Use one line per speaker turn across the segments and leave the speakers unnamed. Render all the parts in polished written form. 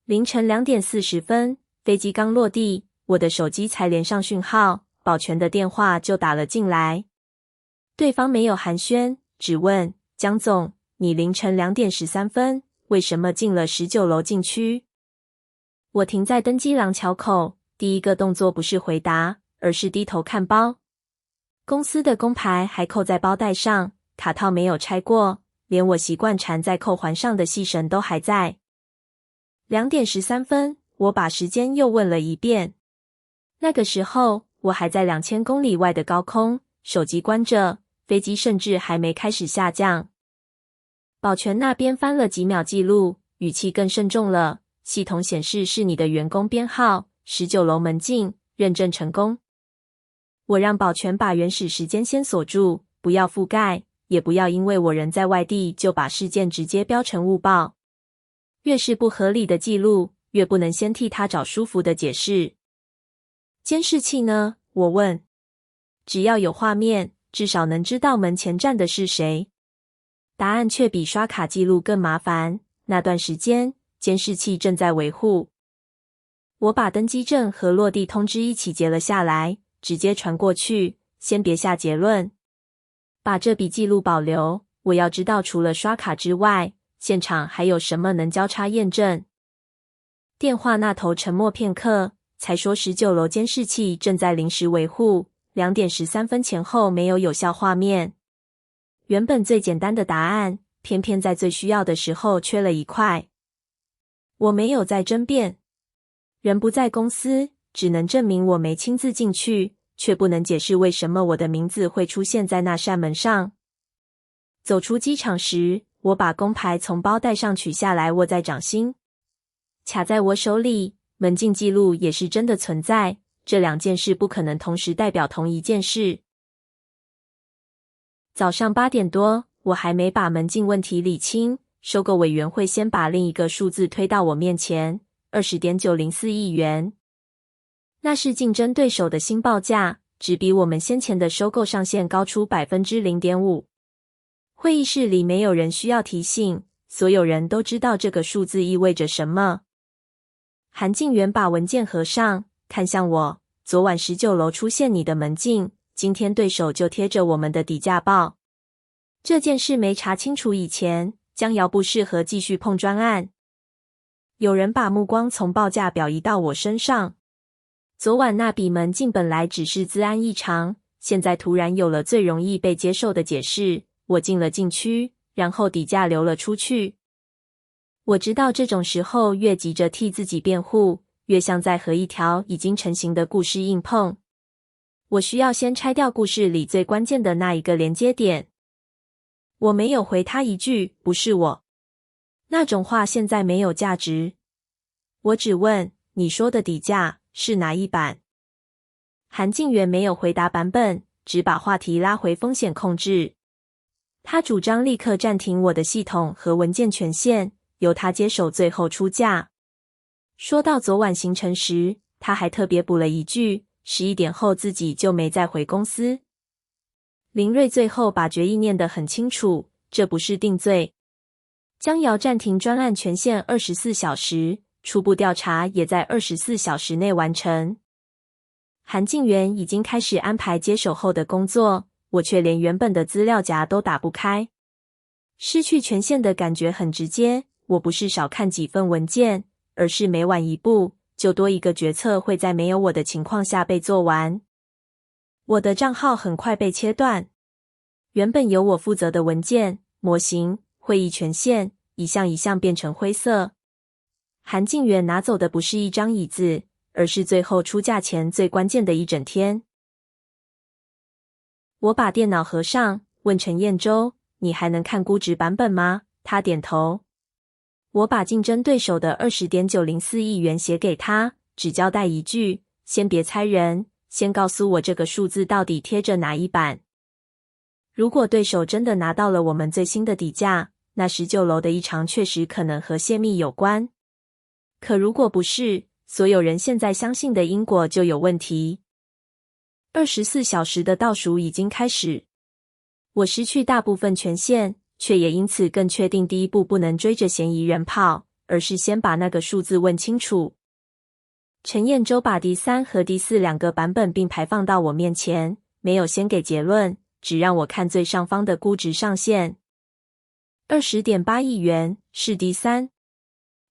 凌晨2點40分，飛機剛落地，我的手機才連上訊號，保全的電話就打了進來。對方沒有寒暄，只問江總，你凌晨2點13分，為什麼進了19樓禁區？我停在登機廊橋口，第一個動作不是回答，而是低頭看包。公司的工牌還扣在包帶上，卡套沒有拆過，連我習慣纏在扣環上的細繩都還在。2點13分，我把時間又問了一遍。那個時候，我還在2000公里外的高空，手機關着，飛機甚至還沒開始下降。保全那邊翻了幾秒記錄，語氣更慎重了。系統顯示是你的員工編號，19樓門禁，認證成功。我讓保全把原始時間先鎖住，不要覆蓋，也不要因為我人在外地就把事件直接標成誤報。越是不合理的記錄，越不能先替他找舒服的解釋。監視器呢？我問。只要有畫面，至少能知道門前站的是誰。答案卻比刷卡記錄更麻煩。那段時間，監視器正在維護。我把登機證和落地通知一起截了下來，直接傳過去，先別下結論。把這筆記錄保留，我要知道除了刷卡之外，現場還有什麼能交叉驗證。電話那頭沉默片刻，才說19樓監視器正在臨時維護，2點13分前後沒有有效畫面。原本最簡單的答案，偏偏在最需要的時候缺了一塊。我沒有再爭辯。人不在公司，只能證明我沒親自進去，卻不能解釋為什麼我的名字會出現在那扇門上。走出機場時，我把工牌從包帶上取下來，握在掌心，卡在我手裡。門禁記錄也是真的存在，這兩件事不可能同時代表同一件事。早上8點多，我還沒把門禁問題理清，收購委員會先把另一個數字推到我面前，20.904億元。那是競爭對手的新報價，只比我們先前的收購上限高出 0.5%。會議室裡沒有人需要提醒，所有人都知道這個數字意味着什麼。韓靜元把文件合上，看向我，昨晚19樓出現你的門禁，今天對手就貼着我們的底價報。這件事沒查清楚以前，江瑤不適合繼續碰專案。有人把目光從報價表移到我身上。昨晚那筆門禁本來只是資安異常，現在突然有了最容易被接受的解釋，我進了禁區，然後底價流了出去。我知道這種時候越急着替自己辯護，越像在和一條已經成型的故事硬碰。我需要先拆掉故事裡最關鍵的那一個連接點。我沒有回他一句，不是我。那種話現在沒有價值。我只問，你說的底價是哪一版？韓靜元沒有回答版本，只把話題拉回風險控制。他主張立刻暫停我的系統和文件權限，由他接手最後出價。說到昨晚行程時，他還特別補了一句，11點後自己就沒再回公司。林瑞最後把決議念得很清楚，這不是定罪。江瑤暫停專案權限24小時，初步調查也在24小時內完成。韓靜元已經開始安排接手後的工作，我卻連原本的資料夾都打不開。失去權限的感覺很直接，我不是少看幾份文件，而是每晚一步，就多一個決策會在沒有我的情況下被做完。我的賬號很快被切斷，原本由我負責的文件、模型、會議權限，一項一項變成灰色。韓靜元拿走的不是一張椅子，而是最後出價前最關鍵的一整天。我把電腦合上，問陳彥洲，你還能看估值版本嗎？他點頭。我把競爭對手的20.904億元寫給他，只交代一句，先別猜人，先告訴我這個數字到底貼着哪一版。如果對手真的拿到了我們最新的底價，那19樓的異常確實可能和洩密有關。可如果不是，所有人現在相信的因果就有問題。24小時的倒數已經開始，我失去大部分權限，卻也因此更確定第一步不能追着嫌疑人跑，而是先把那個數字問清楚。陳彥洲把第3和第4兩個版本並排放到我面前，沒有先給結論，只讓我看最上方的估值上限。20.8億元是第3。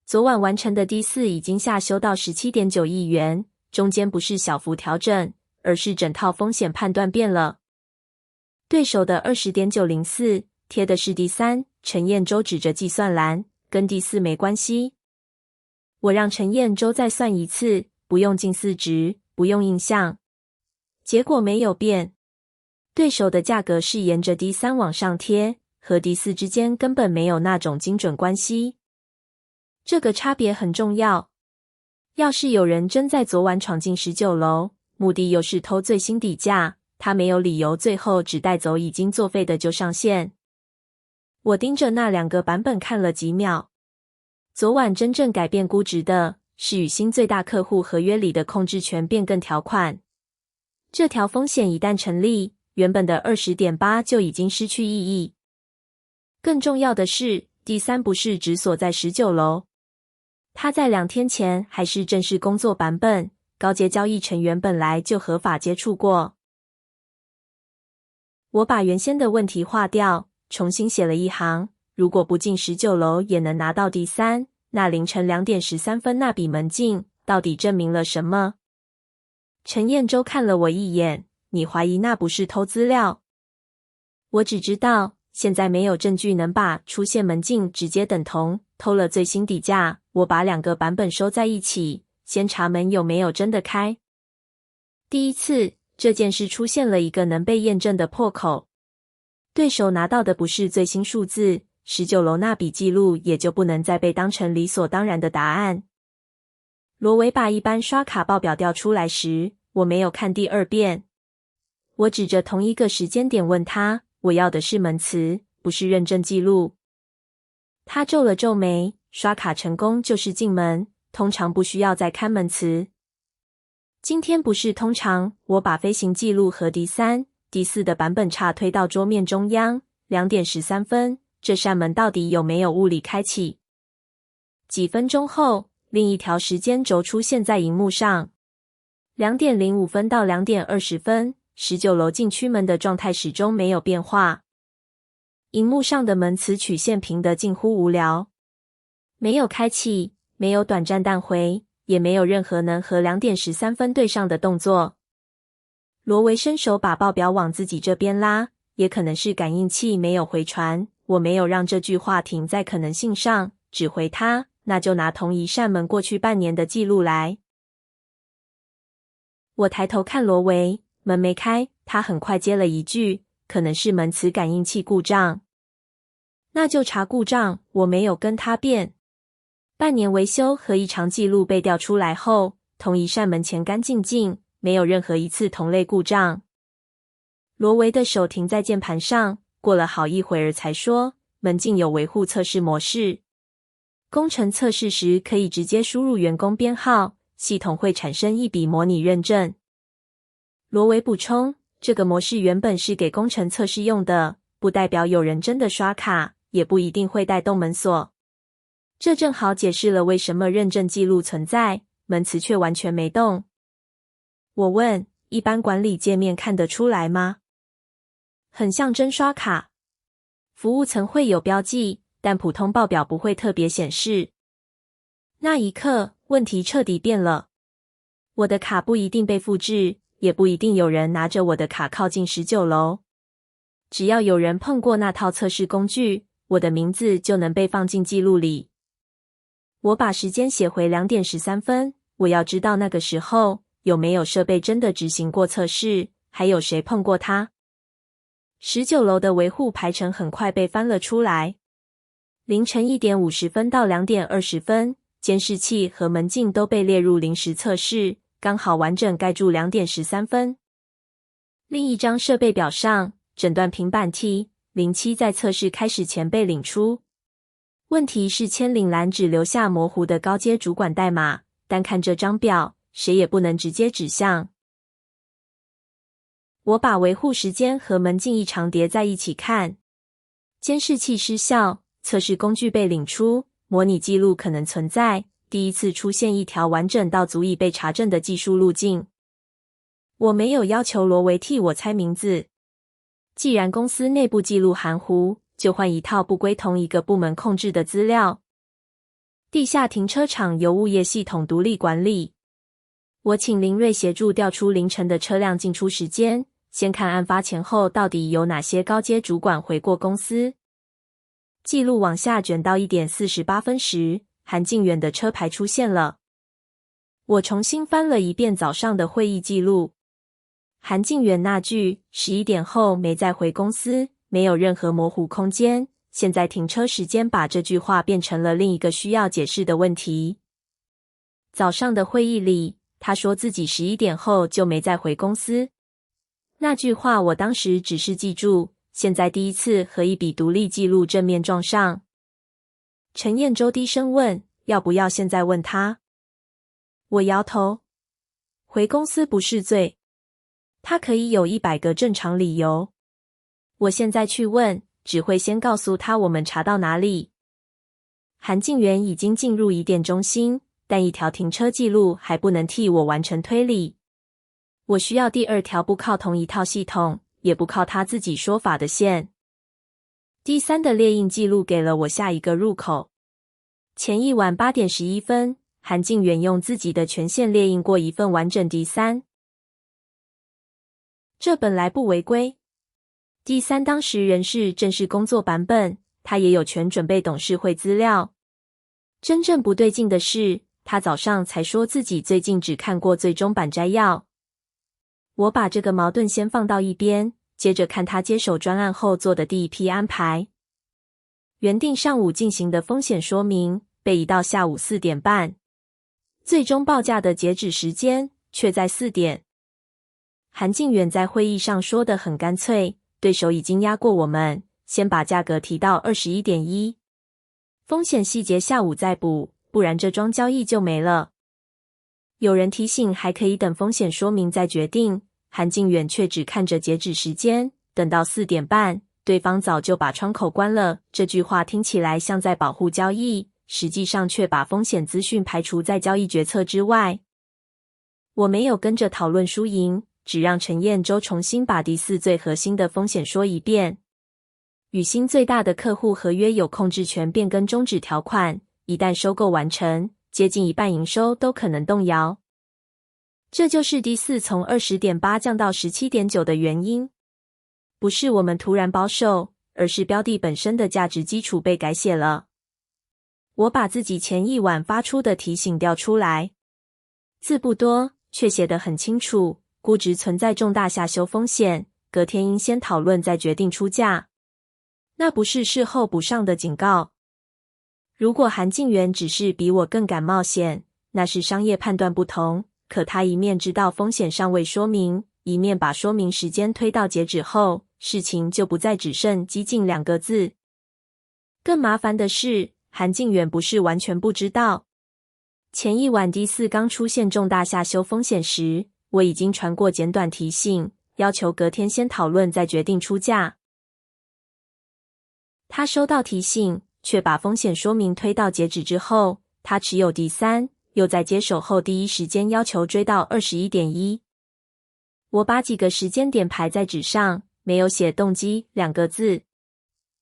昨晚完成的第4已經下修到17.9億元，中間不是小幅調整，而是整套風險判斷變了。對手的 20.904 貼的是第3，陳彥洲指着計算欄，跟第4沒關係。我讓陳彥洲再算一次，不用近似值，不用印象。結果沒有變。對手的價格是沿着第3往上貼，和第4之間根本沒有那種精準關係。這個差別很重要。要是有人真在昨晚闖進19樓，目的又是偷最新底價，他沒有理由最後只帶走已經作廢的舊上限。我盯着那兩個版本看了幾秒。昨晚真正改變估值的是與新最大客戶合約裡的控制權變更條款。這條風險一旦成立，原本的 20.8 就已經失去意義。更重要的是，第3不是只鎖在19樓。它在2天前還是正式工作版本，高階交易成員本來就合法接觸過。我把原先的問題劃掉，重新寫了一行。如果不進19樓也能拿到第3，那凌晨2點13分那筆門禁到底證明了什麼？陳彥洲看了我一眼，你懷疑那不是偷資料？我只知道現在沒有證據能把出現門禁直接等同偷了最新底價。我把2個版本收在一起，先查門有沒有真的開。第一次，這件事出現了一個能被驗證的破口。對手拿到的不是最新數字，19樓那筆記錄也就不能再被當成理所當然的答案。羅維把一般刷卡報表調出來時，我沒有看第2遍。我指着同一個時間點問他，我要的是門詞，不是認證記錄。他皺了皺眉，刷卡成功就是進門，通常不需要再看門詞。今天不是通常，我把飛行記錄和第3、第4的版本差推到桌面中央，2點13分，這扇門到底有沒有物理開啟？幾分鐘後，另一條時間軸出現在熒幕上，2點05分到2點20分，19樓禁區門的狀態始終沒有變化。熒幕上的門詞曲線平得近乎無聊，沒有開啟，沒有短暫彈回，也沒有任何能和2點13分對上的動作。羅維伸手把報表往自己這邊拉，也可能是感應器沒有回傳。我沒有讓這句話停在可能性上，只回他，那就拿同一扇門過去半年的記錄來。我抬頭看羅維，門沒開，他很快接了一句，可能是門磁感應器故障。那就查故障，我沒有跟他辯。半年維修和異常記錄被調出來後，同一扇門前乾淨淨，沒有任何一次同類故障。羅維的手停在鍵盤上，過了好一會兒才說，門禁有維護測試模式。工程測試時可以直接輸入員工編號，系統會產生一筆模擬認證。羅維補充，這個模式原本是給工程測試用的，不代表有人真的刷卡，也不一定會帶動門鎖。這正好解釋了為什麼認證記錄存在，門磁卻完全沒動。我問，一般管理界面看得出來嗎？很像真刷卡。服務層會有標記，但普通報表不會特別顯示。那一刻，問題徹底變了。我的卡不一定被複製，也不一定有人拿着我的卡靠近19樓。只要有人碰過那套測試工具，我的名字就能被放進記錄裡。我把時間寫回2點13分，我要知道那個時候有沒有設備真的執行過測試，還有誰碰過它。19樓的維護排程很快被翻了出來。凌晨1點50分到2點20分，監視器和門禁都被列入臨時測試，剛好完整蓋住2點13分。另一張設備表上，整段平板 T07 在測試開始前被領出。問題是簽領欄只留下模糊的高階主管代碼，單看這張表，誰也不能直接指向。我把維護時間和門禁異常疊在一起看。監視器失效，測試工具被領出，模擬記錄可能存在第一次出現一條完整到足以被查證的技術路徑。我沒有要求羅維替我猜名字。既然公司內部記錄含糊，就換一套不歸同一個部門控制的資料。地下停車場由物業系統獨立管理。我請林瑞協助調出凌晨的車輛進出時間，先看案發前後到底有哪些高階主管回過公司。記錄往下捲到1點48分時，韓靖遠的車牌出現了。我重新翻了一遍早上的會議記錄。韓靖遠那句11點後沒再回公司，沒有任何模糊空間。現在停車時間把這句話變成了另一個需要解釋的問題。早上的會議裡，他說自己11點後就沒再回公司。那句話我當時只是記住，現在第一次和一筆獨立記錄正面撞上。陳彥洲低聲問，要不要現在問他？我搖頭。回公司不是罪。他可以有100個正常理由。我現在去問，只會先告訴他我們查到哪裡。韓靖遠已經進入疑點中心，但一條停車記錄還不能替我完成推理。我需要第二條不靠同一套系統，也不靠他自己說法的線。第三的列印記錄給了我下一個入口。前一晚8點11分，韓靖遠用自己的權限列印過一份完整第三。這本來不違規。第三當時仍是正式工作版本，他也有權準備董事會資料。真正不對勁的是，他早上才說自己最近只看過最終版摘要。我把這個矛盾先放到一邊，接着看他接手專案後做的第一批安排。原定上午進行的風險說明被移到下午4點半，最終報價的截止時間卻在4點。韓靖遠在會議上說得很乾脆，對手已經壓過我們，先把價格提到21.1，風險細節下午再補，不然這樁交易就沒了。有人提醒還可以等風險說明再決定，韓靖遠卻只看着截止時間，等到4點半，對方早就把窗口關了。這句話聽起來像在保護交易，實際上卻把風險資訊排除在交易決策之外。我沒有跟着討論輸贏，只讓陳彥洲重新把第四最核心的風險說一遍。與新最大的客戶合約有控制權變更終止條款，一旦收購完成，接近一半營收都可能動搖。這就是第四從20.8降到17.9的原因。不是我們突然保守，而是標的本身的價值基礎被改寫了。我把自己前一晚發出的提醒調出來，字不多，卻寫得很清楚。估值存在重大下修風險，隔天應先討論再決定出價。那不是事後補上的警告。如果韓靖遠只是比我更敢冒險，那是商業判斷不同。可他一面知道風險尚未說明，一面把說明時間推到截止後，事情就不再只剩激進2個字。更麻煩的是，韓靖遠不是完全不知道。前一晚第四剛出現重大下修風險時，我已經傳過簡短提醒，要求隔天先討論再決定出價。他收到提醒，卻把風險說明推到截止之後。他持有第三，又在接手後第一時間要求追到21.1。我把幾個時間點排在紙上，沒有寫動機2個字。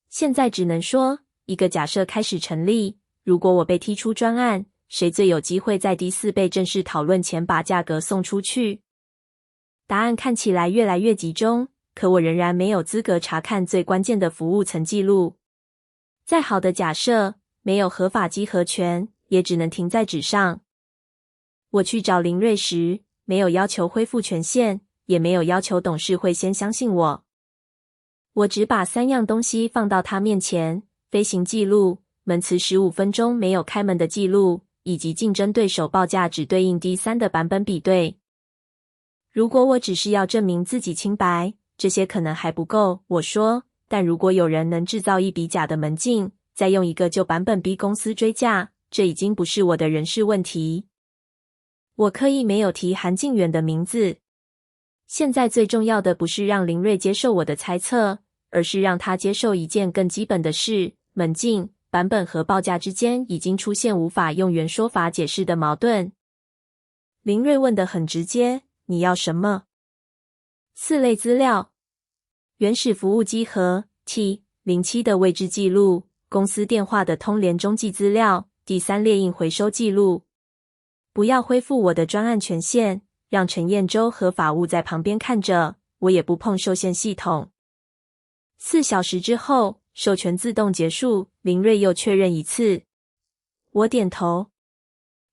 現在只能說，一個假設開始成立：如果我被踢出專案，誰最有機會在第四被正式討論前把價格送出去？答案看起來越來越集中，可我仍然沒有資格查看最關鍵的服務層記錄。再好的假設，沒有合法稽核權，也只能停在紙上。我去找林瑞時，沒有要求恢復權限，也沒有要求董事會先相信我。我只把3樣東西放到他面前：飛行記錄、門磁15分鐘沒有開門的記錄，以及競爭對手報價只對應第三的版本比對。如果我只是要證明自己清白，這些可能還不夠，我說。但如果有人能制造一筆假的門徑，再用一個舊版本逼公司追價，這已經不是我的人事問題。我刻意沒有提韓靖遠的名字。現在最重要的不是讓林瑞接受我的猜測，而是讓他接受一件更基本的事：門徑版本和報價之間已經出現無法用原說法解釋的矛盾。林瑞問得很直接，你要什麼？4類資料：原始服務稽核 T07 的位置記錄，公司電話的通聯中繼資料，第3列印回收記錄。不要恢復我的專案權限，讓陳彥洲和法務在旁邊看着，我也不碰受限系統。4小時之後，授權自動結束，林瑞又確認一次。我點頭。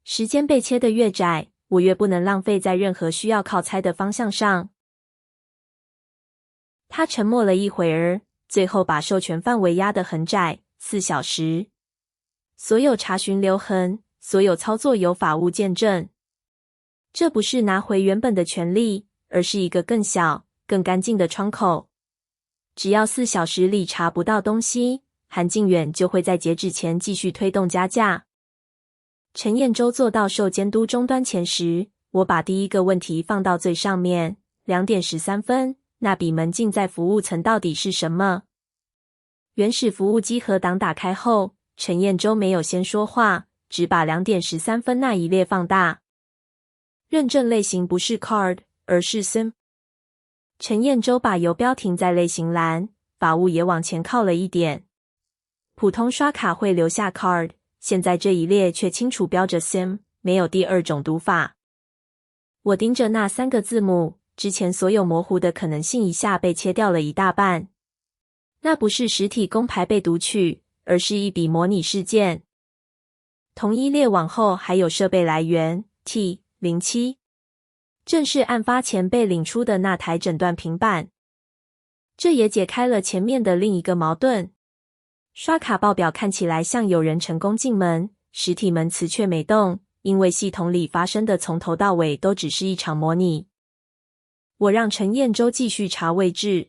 時間被切得越窄，我越不能浪費在任何需要靠猜的方向上。他沉默了一會兒，最後把授權範圍壓得很窄，4小時。所有查詢留痕，所有操作由法務見證。這不是拿回原本的權利，而是一個更小、更乾淨的窗口。只要4小時裡查不到東西，韓靖遠就會在截止前繼續推動加價。陳彥洲做到受監督終端前時，我把第一個問題放到最上面。2點13分，那筆門禁在服務層到底是什麼？原始服務稽核檔打開後，陳彥洲沒有先說話，只把2點13分那一列放大。認證類型不是 card， 而是 SIM。陳彥洲把游標停在類型欄，法務也往前靠了一點。普通刷卡會留下 card。現在這一列卻清楚標着 SIM， 沒有第二種讀法。我盯着那3個字母，之前所有模糊的可能性一下被切掉了一大半。那不是實體工牌被讀取，而是一筆模擬事件。同一列往後還有設備來源 T07， 正是案發前被領出的那台診斷平板。這也解開了前面的另一個矛盾。刷卡報表看起來像有人成功進門，實體門磁卻沒動，因為系統裡發生的從頭到尾都只是一場模擬。我讓陳彥洲繼續查位置。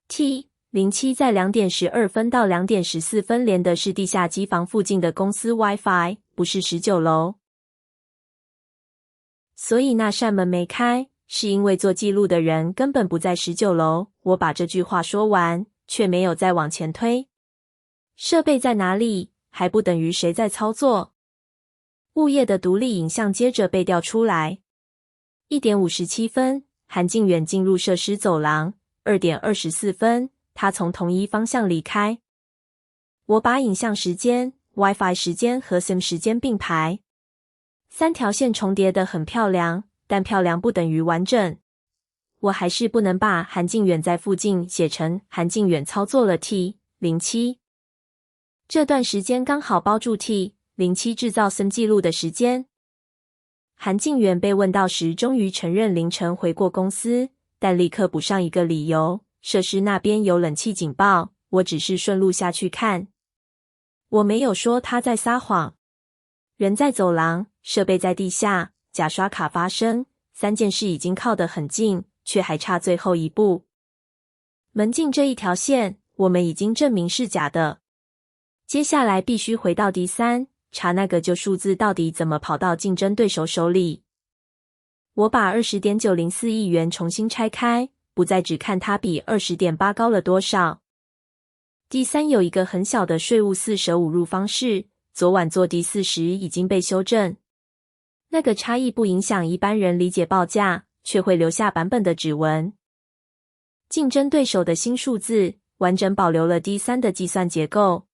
T07 在2點12分到2點14分連的是地下機房附近的公司 Wi-Fi， 不是19樓。所以那扇門沒開，是因為做記錄的人根本不在19樓。我把這句話說完，卻沒有再往前推。設備在哪裡，還不等於誰在操作。物業的獨立影像接着被調出來。1點57分，韓靖遠進入設施走廊。2點24分，他從同一方向離開。我把影像時間、Wi-Fi 時間和 SIM 時間並排。3條線重疊得很漂亮，但漂亮不等於完整。我還是不能把韓靖遠在附近寫成韓靖遠操作了 T07。這段時間剛好包住 T07 製造 SIM 記錄的時間。韓靖遠被問到時終於承認凌晨回過公司，但立刻補上一個理由，設施那邊有冷氣警報，我只是順路下去看。我沒有說他在撒謊。人在走廊，設備在地下，假刷卡發生，3件事已經靠得很近，卻還差最後一步。門禁這一條線，我們已經證明是假的。接下來必須回到D3，查那個舊數字到底怎麼跑到競爭對手手裡。我把 20.904 億元重新拆開，不再只看它比 20.8 高了多少。D3有一個很小的稅務4捨5入方式，昨晚做D4時已經被修正。那個差異不影響一般人理解報價，卻會留下版本的指紋。競爭對手的新數字完整保留了D3的計算結構。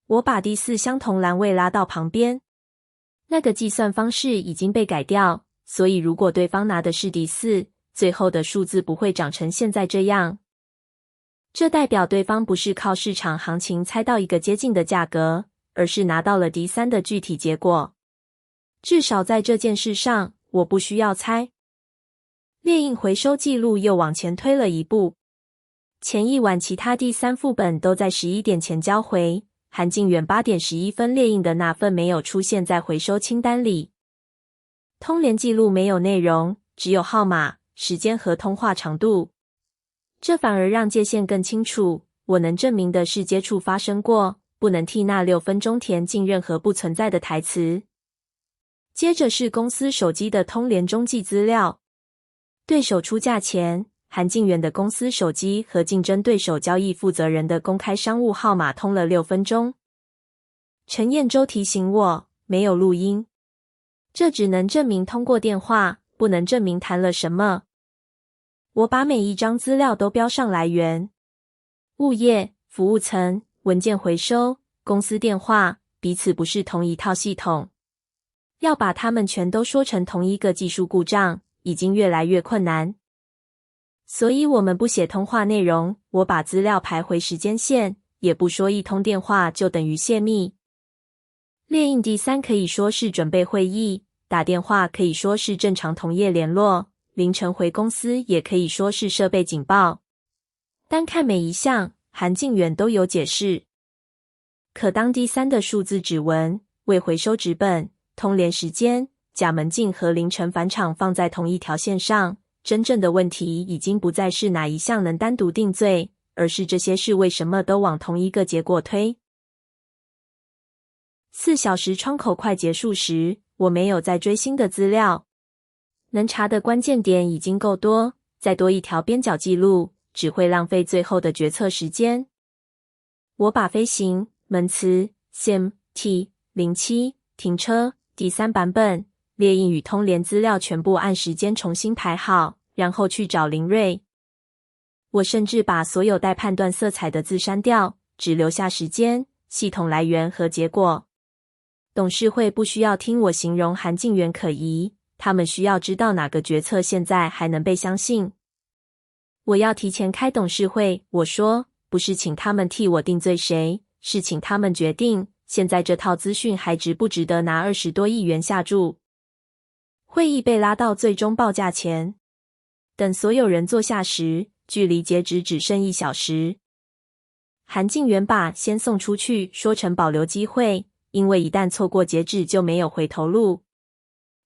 我把D4相同欄位拉到旁邊，那個計算方式已經被改掉，所以如果對方拿的是D4，最後的數字不會長成現在這樣。這代表對方不是靠市場行情猜到一個接近的價格，而是拿到了D3的具體結果。至少在這件事上，我不需要猜。列印回收記錄又往前推了一步。前一晚其他D3副本都在11點前交回。韓靖遠8點11分列印的那份沒有出現在回收清單裡。通聯記錄沒有內容，只有號碼、時間和通話長度。這反而讓界限更清楚。我能證明的是接觸發生過，不能替那6分鐘填進任何不存在的台詞。接着是公司手機的通聯中繼資料。對手出價前，韓晉元的公司手機和競爭對手交易負責人的公開商務號碼通了6分鐘。陳彥洲提醒我，沒有錄音，這只能證明通過電話，不能證明談了什麼。我把每一張資料都標上來源。物業、服務層、文件回收、公司電話，彼此不是同一套系統。要把它們全都說成同一個技術故障，已經越來越困難。所以我們不寫通話內容，我把資料排回時間線，也不說一通電話就等於洩密。列印第三可以說是準備會議，打電話可以說是正常同業聯絡，凌晨回公司也可以說是設備警報。單看每一項，韓晉元都有解釋。可當第三的數字指紋、未回收紙本、通聯時間、假門禁和凌晨返場放在同一條線上，真正的問題已經不再是哪一項能單獨定罪，而是這些事為什麼都往同一個結果推。4小時窗口快結束時，我沒有再追新的資料，能查的關鍵點已經夠多，再多一條邊角記錄只會浪費最後的決策時間。我把飛行、門詞、SIM、T07、停車、第三版本、列印與通聯資料全部按時間重新排好，然後去找林瑞。我甚至把所有帶判斷色彩的字刪掉，只留下時間、系統來源和結果。董事會不需要聽我形容韓晉元可疑，他們需要知道哪個決策現在還能被相信。我要提前開董事會，我說，不是請他們替我定罪誰，是請他們決定，現在這套資訊還值不值得拿20多億元下注。會議被拉到最終報價前，等所有人坐下時，距離截止只剩1小時。韓晉元把先送出去說成保留機會，因為一旦錯過截止就沒有回頭路。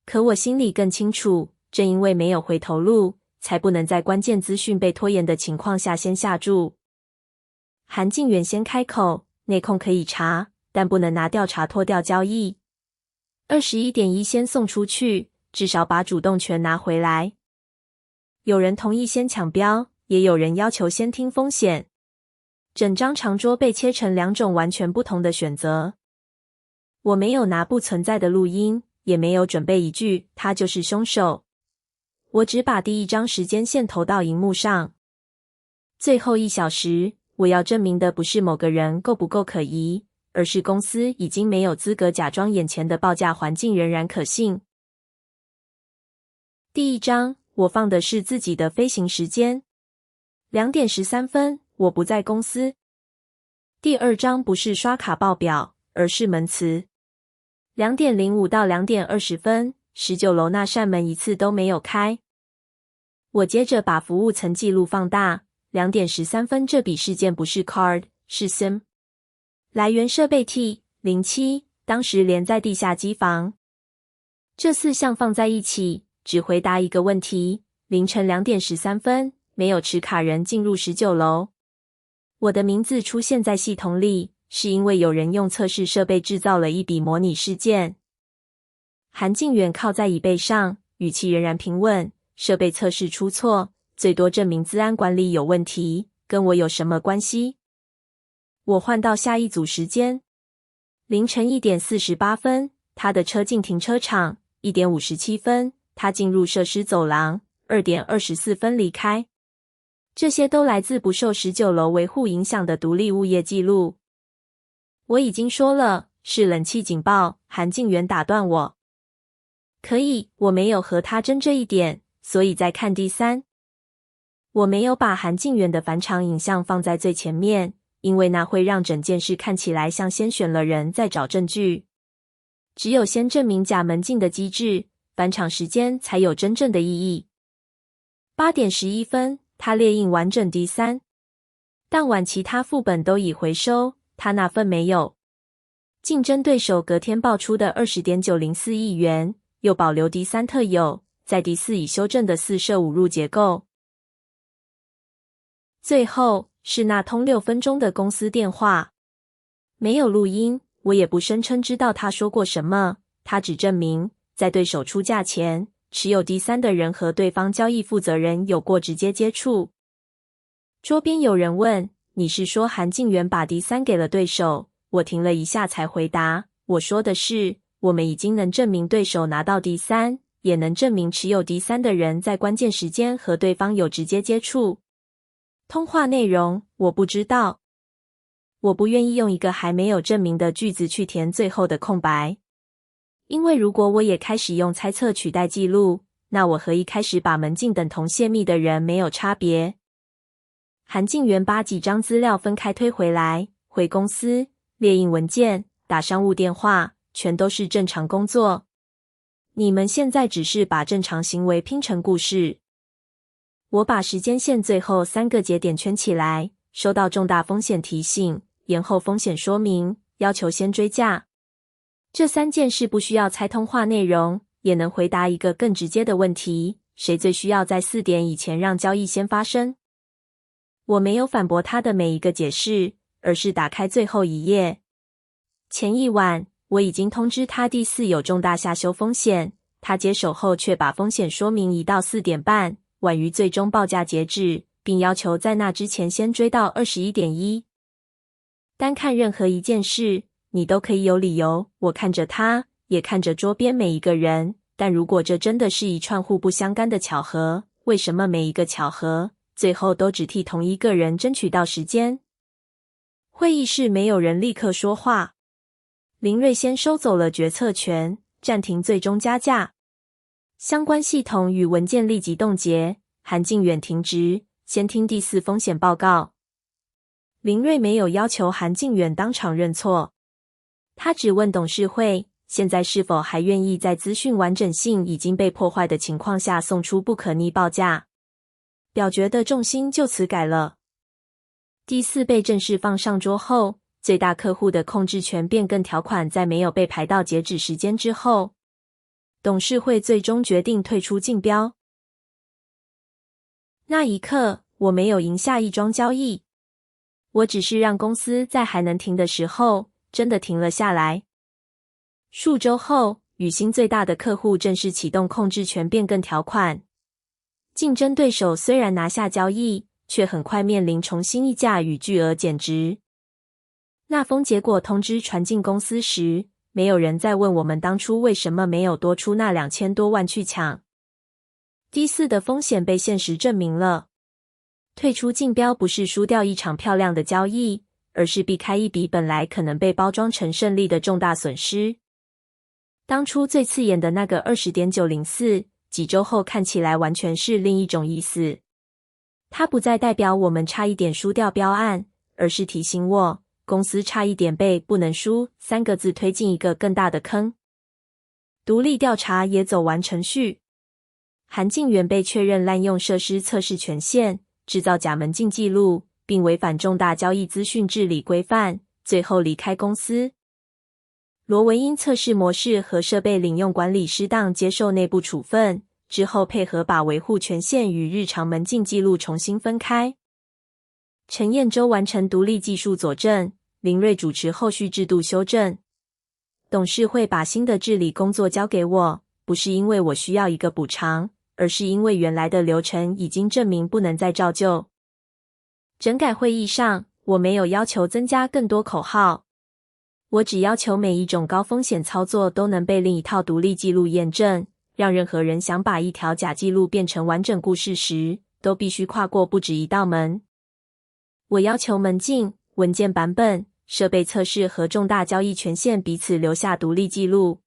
可我心裡更清楚，正因為沒有回頭路，才不能在關鍵資訊被拖延的情況下先下注。韓晉元先開口，內控可以查，但不能拿調查脫掉交易。21.1先送出去，至少把主動權拿回來。有人同意先搶標，也有人要求先聽風險。整張長桌被切成2種完全不同的選擇。我沒有拿不存在的錄音，也沒有準備一句“他就是兇手”。我只把第一張時間線投到熒幕上。最後1小時，我要證明的不是某個人夠不夠可疑，而是公司已經沒有資格假裝眼前的報價環境仍然可信。第一張，我放的是自己的飛行時間。2點13分，我不在公司。第二張不是刷卡報表，而是門詞。2點05到2點20分，19樓那扇門一次都沒有開。我接着把服務層記錄放大。2點13分，這筆事件不是 card， 是 SIM。來源設備 T07， 當時連在地下機房。這4項放在一起，只回答一個問題：凌晨2點13分，沒有持卡人進入19樓。我的名字出現在系統裡，是因為有人用測試設備製造了一筆模擬事件。韓晉元靠在椅背上，語氣仍然平穩：設備測試出錯，最多證明資安管理有問題，跟我有什麼關係？我換到下一組時間。凌晨1點48分，他的車進停車場。1點57分，他進入設施走廊。2點24分離開。這些都來自不受19樓維護影響的獨立物業記錄。我已經說了，是冷氣警報。韓晉元打斷我。可以，我沒有和他爭這一點，所以再看第三。我沒有把韓晉元的返場影像放在最前面，因為那會讓整件事看起來像先選了人再找證據。只有先證明假門禁的機制，返場時間才有真正的意義。8點11分，他列印完整第三。當晚其他副本都已回收，他那份沒有。競爭對手隔天爆出的 20.904 億元，又保留第三特有，在第四已修正的4捨5入結構。最後是那通6分鐘的公司電話，沒有錄音，我也不聲稱知道他說過什麼，他只證明在對手出價前，持有 D3 的人和對方交易負責人有過直接接觸。桌邊有人問，你是說韓靜源把 D3 給了對手？我停了一下才回答，我說的是，我們已經能證明對手拿到 D3，也能證明持有 D3 的人在關鍵時間和對方有直接接觸。通話內容，我不知道。我不願意用一個還沒有證明的句子去填最後的空白。因為如果我也開始用猜測取代記錄，那我和一開始把門禁等同洩密的人沒有差別。韓靜源把幾張資料分開推回來，回公司，列印文件，打商務電話，全都是正常工作。你們現在只是把正常行為拼成故事。我把時間線最後3個節點圈起來，收到重大風險提醒，延後風險說明，要求先追價。這3件事不需要猜通話內容，也能回答一個更直接的問題：誰最需要在4點以前讓交易先發生？我沒有反駁他的每一個解釋，而是打開最後一頁。前一晚，我已經通知他第4有重大下修風險，他接手後卻把風險說明移到4點半，晚於最終報價截止，並要求在那之前先追到21.1。單看任何一件事，你都可以有理由。我看着他，也看着桌邊每一個人，但如果這真的是一串互不相干的巧合，為什麼每一個巧合最後都只替同一個人爭取到時間？會議室沒有人立刻說話。林瑞先收走了決策權，暫停最終加價。相關系統與文件立即凍結，韓靜遠停職，先聽第4風險報告。林瑞沒有要求韓靜遠當場認錯。他只問董事會，現在是否還願意在資訊完整性已經被破壞的情況下送出不可逆報價？表決的重心就此改了。第4被正式放上桌後，最大客戶的控制權變更條款在沒有被排到截止時間之後，董事會最終決定退出競標。那一刻，我沒有贏下一樁交易，我只是讓公司在還能停的時候真的停了下來。數週後，宇興最大的客戶正式啟動控制權變更條款。競爭對手雖然拿下交易，卻很快面臨重新議價與巨額減值。那封結果通知傳進公司時，沒有人再問我們當初為什麼沒有多出那2000多萬去搶。D4的風險被現實證明了。退出競標不是輸掉一場漂亮的交易，而是避開一筆本來可能被包裝成勝利的重大損失。當初最刺眼的那個 20.904， 幾週後看起來完全是另一種意思。它不再代表我們差一點輸掉標案，而是提醒我，公司差一點被不能輸3個字推進一個更大的坑。獨立調查也走完程序。韓靜源被確認濫用設施測試權限，製造假門禁記錄，並違反重大交易資訊治理規範，最後離開公司。羅維因測試模式和設備領用管理失當接受內部處分，之後配合把維護權限與日常門禁記錄重新分開。陳彥洲完成獨立技術佐證，林瑞主持後續制度修正。董事會把新的治理工作交給我，不是因為我需要一個補償，而是因為原來的流程已經證明不能再照舊。整改會議上，我沒有要求增加更多口號，我只要求每一種高風險操作都能被另一套獨立記錄驗證，讓任何人想把一條假記錄變成完整故事時，都必須跨過不止一道門。我要求門禁、文件版本、設備測試和重大交易權限彼此留下獨立記錄。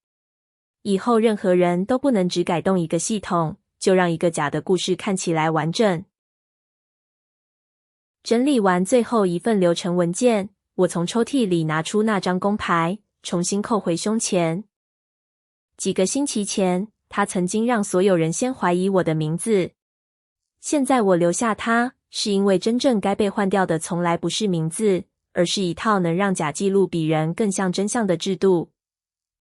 以後任何人都不能只改動一個系統，就讓一個假的故事看起來完整。整理完最後一份流程文件，我從抽屜裡拿出那張工牌，重新扣回胸前。幾個星期前，他曾經讓所有人先懷疑我的名字。現在我留下它，是因為真正該被換掉的從來不是名字，而是一套能讓假記錄比人更像真相的制度。